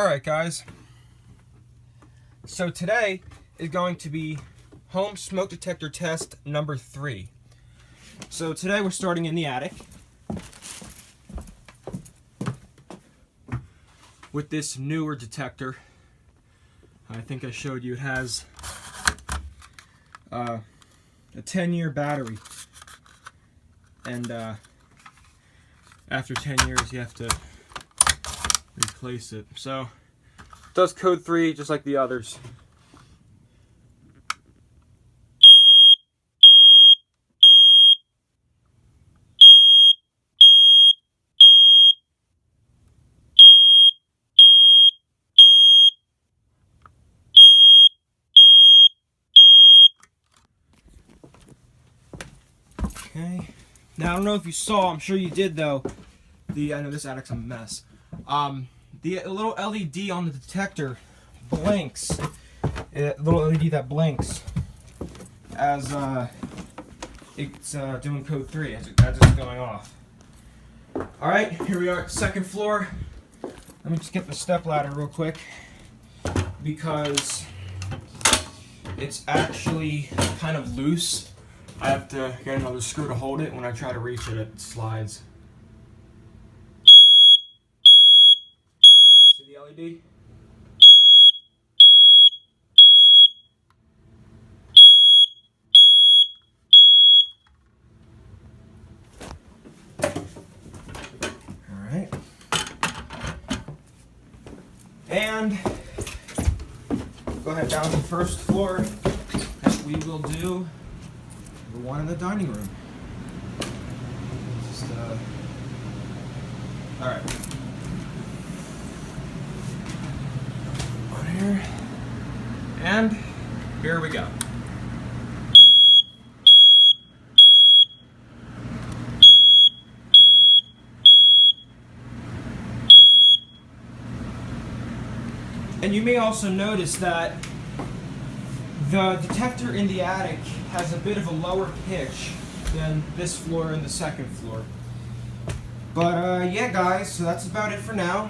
Alright guys, so today is going to be home smoke detector test number 3. So today we're starting in the attic with this newer detector. I think I showed you it has a 10-year battery, and after 10 years you have to replace it. So it does code 3 just like the others. Okay. Now I don't know if you saw, I'm sure you did though. I know this attic's a mess. The little LED on the detector blinks. A little LED that blinks as it's doing code 3 as it's going off. Alright, here we are at the second floor. Let me just get the step ladder real quick because it's actually kind of loose. I have to get another screw to hold it. When I try to reach it, it slides. See the LED? Alright. And go ahead down to the first floor. And we will do the one in the dining room. Just, alright. On here. And here we go. And you may also notice that the detector in the attic has a bit of a lower pitch than this floor and the second floor. But yeah guys, so that's about it for now.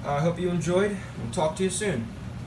I hope you enjoyed. We'll talk to you soon.